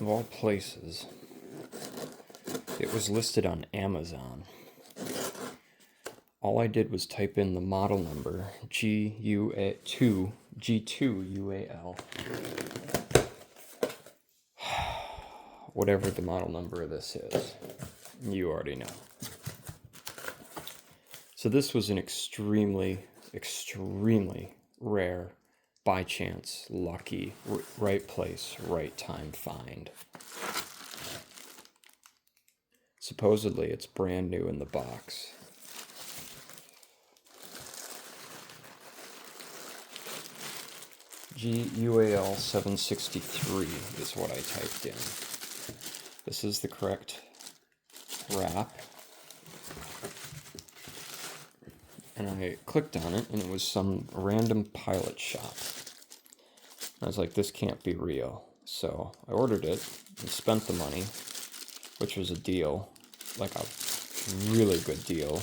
of all places, it was listed on Amazon. All I did was type in the model number, G2UAL, whatever the model number of this is. You already know. So this was an extremely, extremely rare, by chance, lucky, right place, right time find. Supposedly it's brand new in the box. G2UAL763 is what I typed in. This is the correct wrap. And I clicked on it, and it was some random pilot shop. I was like, this can't be real. So I ordered it and spent the money, which was a deal, like a really good deal.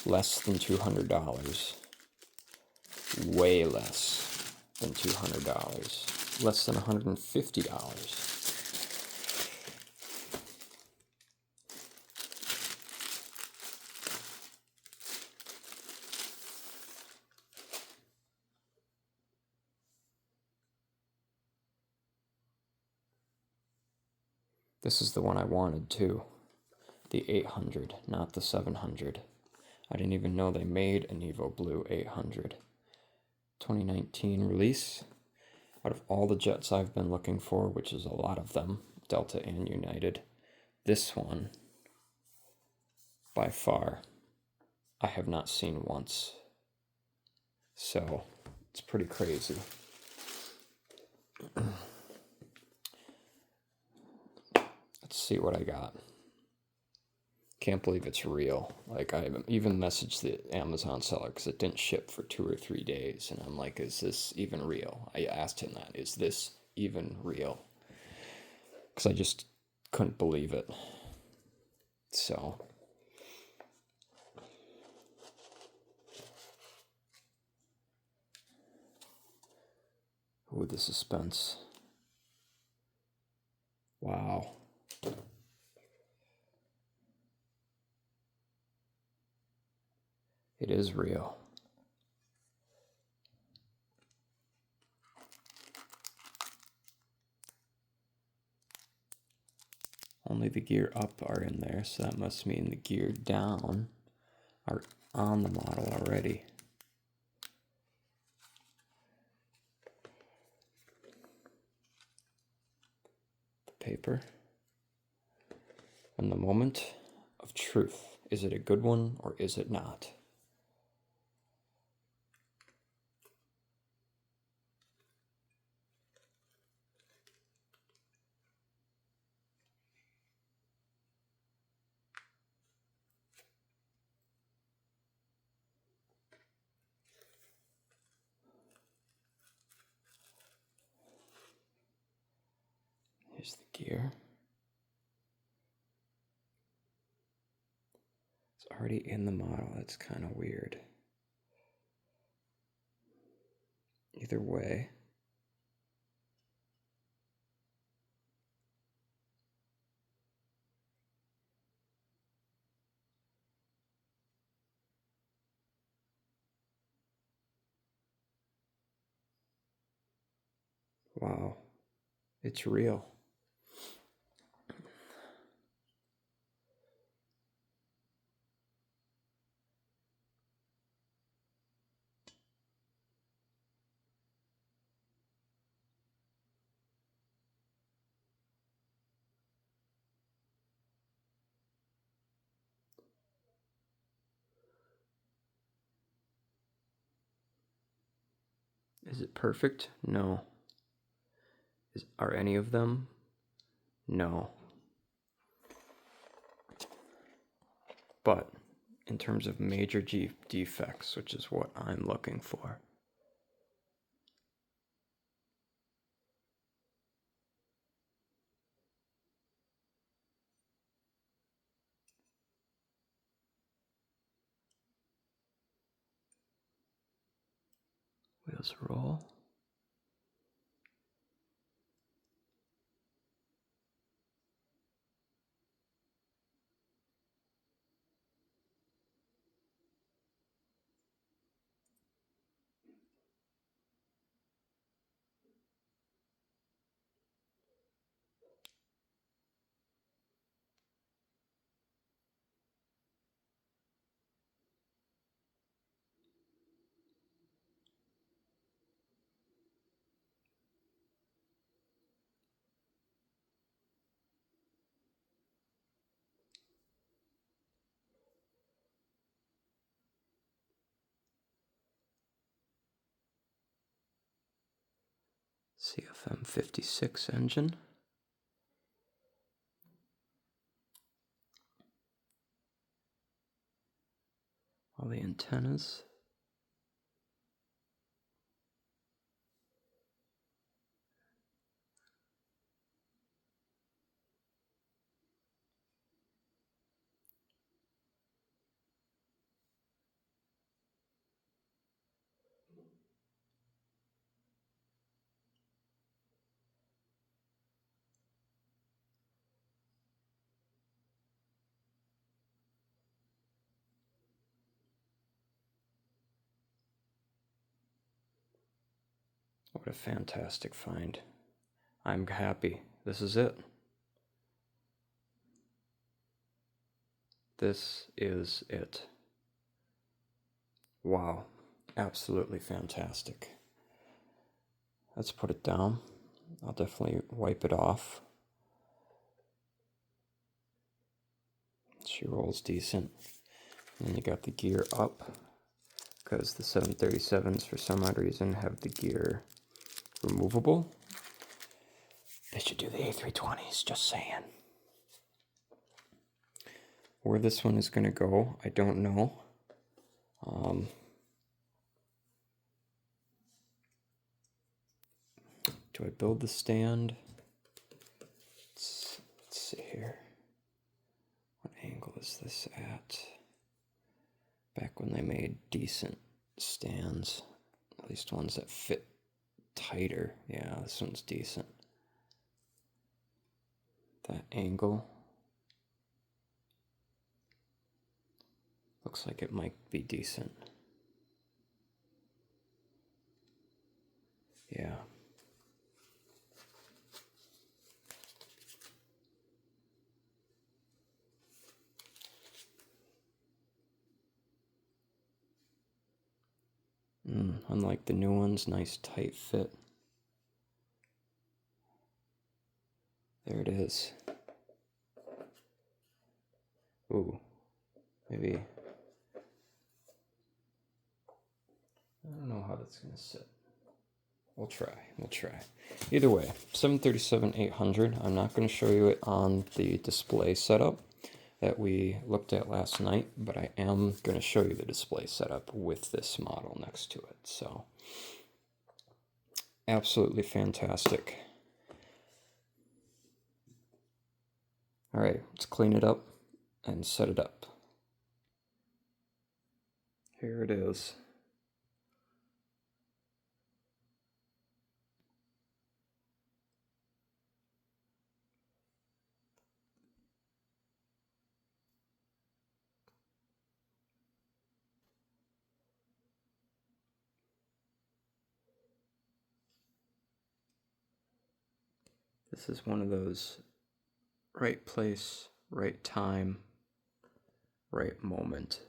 Less than $200. Way less than $200. Less than $150. This is the one I wanted too. The 800, not the 700. I didn't even know they made an Evo Blue 800. 2019 release. Out of all the jets I've been looking for, which is a lot of them, Delta and United, this one, by far, I have not seen once. So, it's pretty crazy. Let's see what I got. Can't believe it's real. Like, I even messaged the Amazon seller because it didn't ship for 2 or 3 days. And I'm like, is this even real? I asked him that. Is this even real? Because I just couldn't believe it. So. Ooh, the suspense. Wow. It is real. Only the gear up are in there, so that must mean the gear down are on the model already. The paper. And the moment of truth. Is it a good one or is it not? Here's the gear. It's already in the model. That's kind of weird. Either way. Wow. It's real. Is it perfect? No. Are any of them? No. But in terms of major defects, which is what I'm looking for, wheels roll. CFM56 engine. All the antennas. What a fantastic find. I'm happy. This is it. This is it. Wow. Absolutely fantastic. Let's put it down. I'll definitely wipe it off. She rolls decent. And then you got the gear up, because the 737s for some odd reason have the gear removable. They should do the A320s, just saying. Where this one is going to go, I don't know. Do I build the stand? Let's see here. What angle is this at? Back when they made decent stands, at least ones that fit tighter. Yeah, this one's decent. That angle looks like it might be decent. Yeah. Unlike the new ones, nice tight fit. There it is. Ooh, maybe. I don't know how that's gonna sit. We'll try. Either way, 737-800. I'm not going to show you it on the display setup that we looked at last night, but I am going to show you the display setup with this model next to it. So, absolutely fantastic. All right, let's clean it up and set it up. Here it is. This is one of those right place, right time, right moment.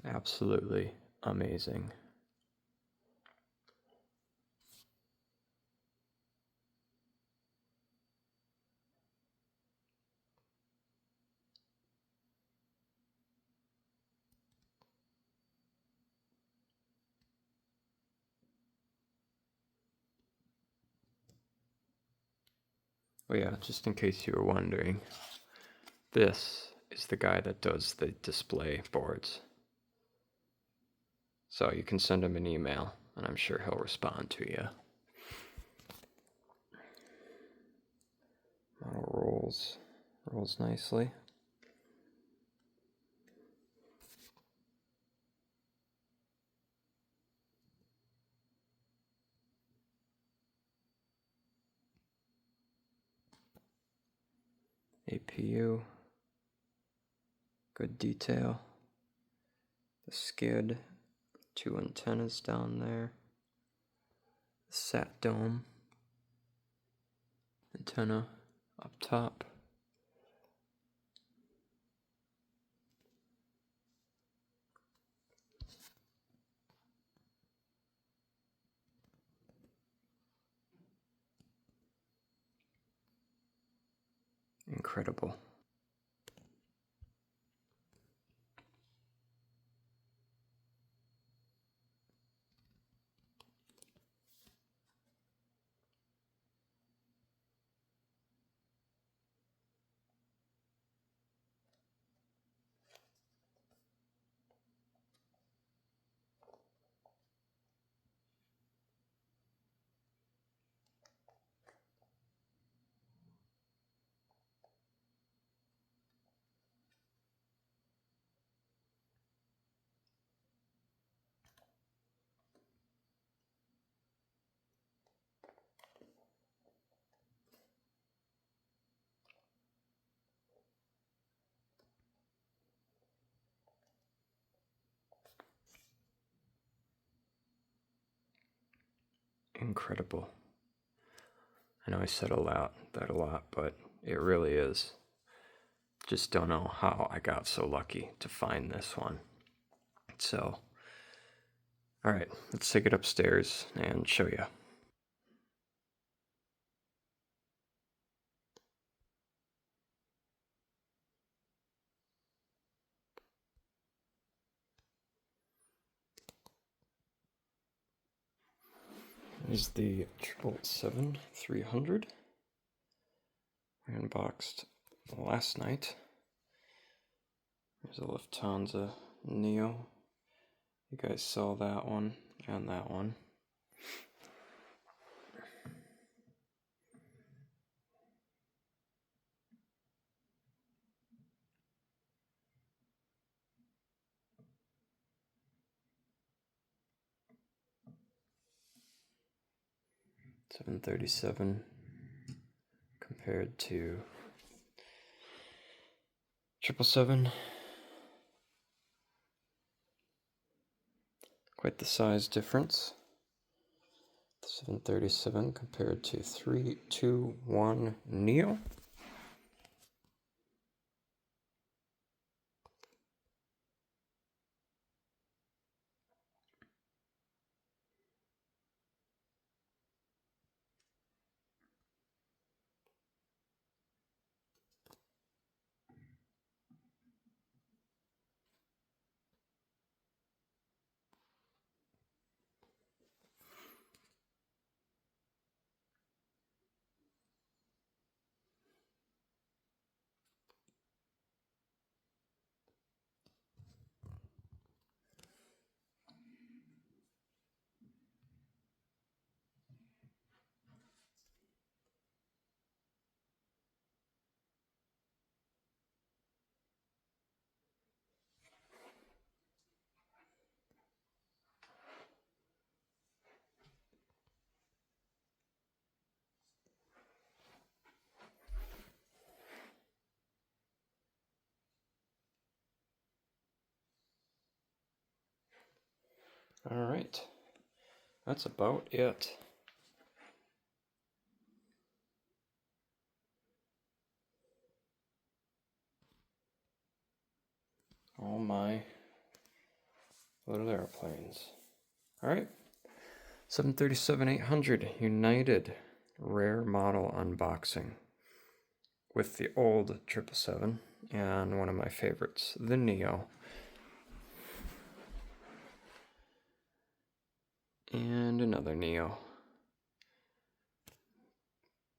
Absolutely amazing. Oh yeah, just in case you were wondering, this is the guy that does the display boards. So you can send him an email, and I'm sure he'll respond to you. Model rolls nicely. APU, good detail. The skid, 2 antennas down there. The sat dome, antenna up top. Incredible. Incredible. I know I said that a lot, but it really is. Just don't know how I got so lucky to find this one. So, all right, let's take it upstairs and show you. Here's the 777-300. I unboxed last night. There's a Lufthansa Neo. You guys saw that one and that one. $737 compared to 777. Quite the size difference. 737 compared to 321 Neo. All right, that's about it. All my little airplanes. All right, 737-800 United rare model unboxing with the old 777 and one of my favorites, the Neo. And another Neo.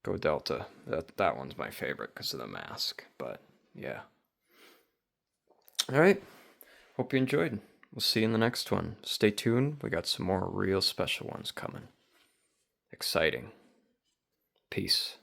Go Delta. That one's my favorite because of the mask, but yeah. All right. Hope you enjoyed. We'll see you in the next one. Stay tuned. We got some more real special ones coming. Exciting. Peace.